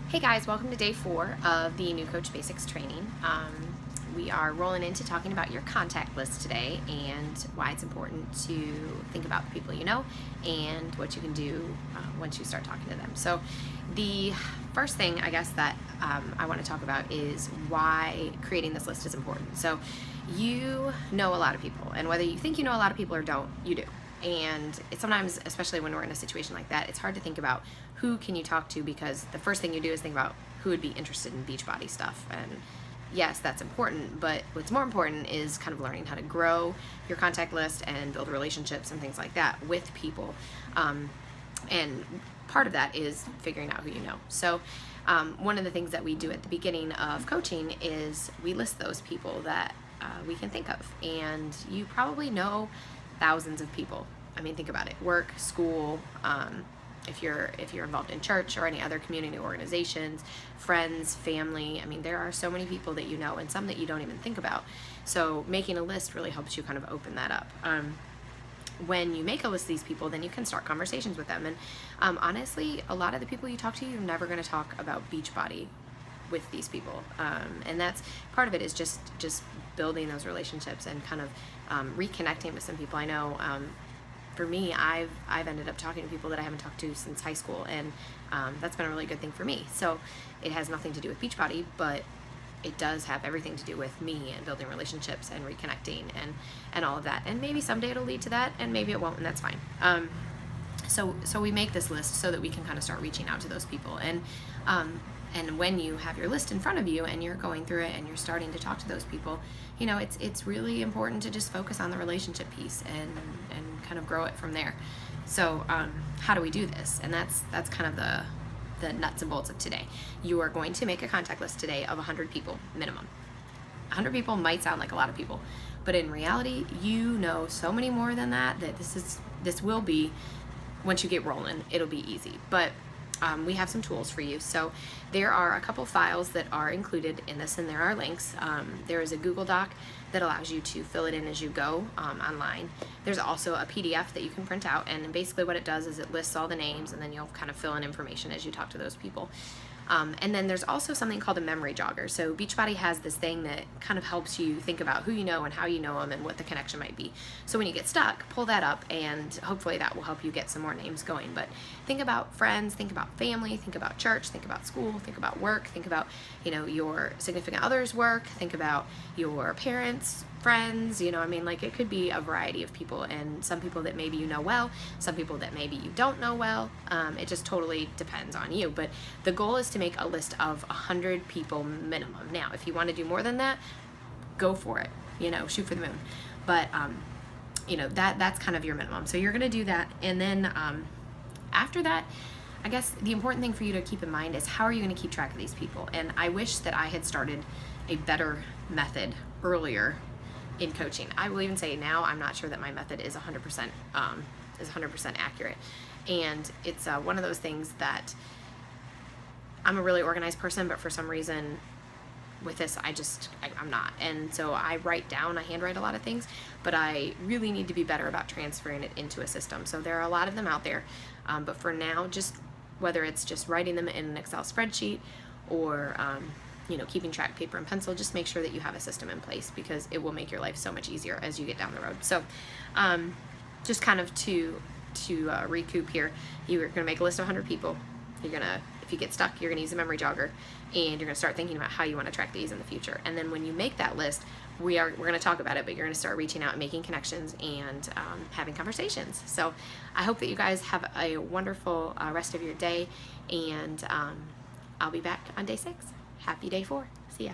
Hey guys, welcome to day 4 of the New Coach Basics training. We are rolling into talking about your contact list today and why it's important to think about the people you know and what you can do once you start talking to them. So the first thing I guess that I want to talk about is why creating this list is important. So you know a lot of people, and whether you think you know a lot of people or don't, you do. And it's sometimes, especially when we're in a situation like that, it's hard to think about who can you talk to, because the first thing you do is think about who would be interested in Beachbody stuff. And yes, that's important, but what's more important is kind of learning how to grow your contact list and build relationships and things like that with people. And part of that is figuring out who you know. So one of the things that we do at the beginning of coaching is we list those people that we can think of. And you probably know thousands of people. I mean, think about it: work, school, if you're involved in church or any other community organizations, friends, family. I mean, there are so many people that you know, and some that you don't even think about. So making a list really helps you kind of open that up. When you make a list of these people, then you can start conversations with them. And honestly, a lot of the people you talk to, you're never going to talk about Beachbody with these people, and that's part of it, is just building those relationships and kind of reconnecting with some people. I know for me, I've ended up talking to people that I haven't talked to since high school, and that's been a really good thing for me. So it has nothing to do with Beachbody, but it does have everything to do with me and building relationships and reconnecting and all of that. And maybe someday it'll lead to that, and maybe it won't, and that's fine. So we make this list so that we can kind of start reaching out to those people. And when you have your list in front of you and you're going through it and you're starting to talk to those people, you know, it's really important to just focus on the relationship piece and kind of grow it from there. So how do we do this? And that's kind of the nuts and bolts of today. You are going to make a contact list today of 100 people minimum. 100 people might sound like a lot of people, but in reality, you know so many more than that this will be, once you get rolling, it'll be easy. But we have some tools for you. So there are a couple files that are included in this, and there are links. There is a Google Doc that allows you to fill it in as you go online. There's also a PDF that you can print out, and basically what it does is it lists all the names, and then you'll kind of fill in information as you talk to those people. And then there's also something called a memory jogger. So Beachbody has this thing that kind of helps you think about who you know and how you know them and what the connection might be. So when you get stuck, pull that up, and hopefully that will help you get some more names going. But think about friends, think about family, think about church, think about school, think about work, think about, you know, your significant other's work, think about your parents, friends, you know, I mean, like, it could be a variety of people, and some people that maybe you know well, some people that maybe you don't know well. It just totally depends on you. But the goal is to make a list of 100 people minimum. Now, if you want to do more than that, go for it, you know, shoot for the moon. But you know, that's kind of your minimum. So you're going to do that, and then after that, I guess the important thing for you to keep in mind is, how are you going to keep track of these people? And I wish that I had started a better method earlier in coaching. I will even say now, I'm not sure that my method is 100% accurate. And it's one of those things that I'm a really organized person, but for some reason with this, I'm not. And so I handwrite a lot of things, but I really need to be better about transferring it into a system. So there are a lot of them out there, but for now, just whether it's just writing them in an Excel spreadsheet or you know, keeping track paper and pencil, just make sure that you have a system in place, because it will make your life so much easier as you get down the road. So just kind of to recoup here, you're going to make a list of 100 people. You're going to, if you get stuck, you're going to use a memory jogger, and you're going to start thinking about how you want to track these in the future. And then when you make that list, we're going to talk about it, but you're going to start reaching out and making connections and having conversations. So I hope that you guys have a wonderful rest of your day, and I'll be back on day 6. Happy day 4. See ya.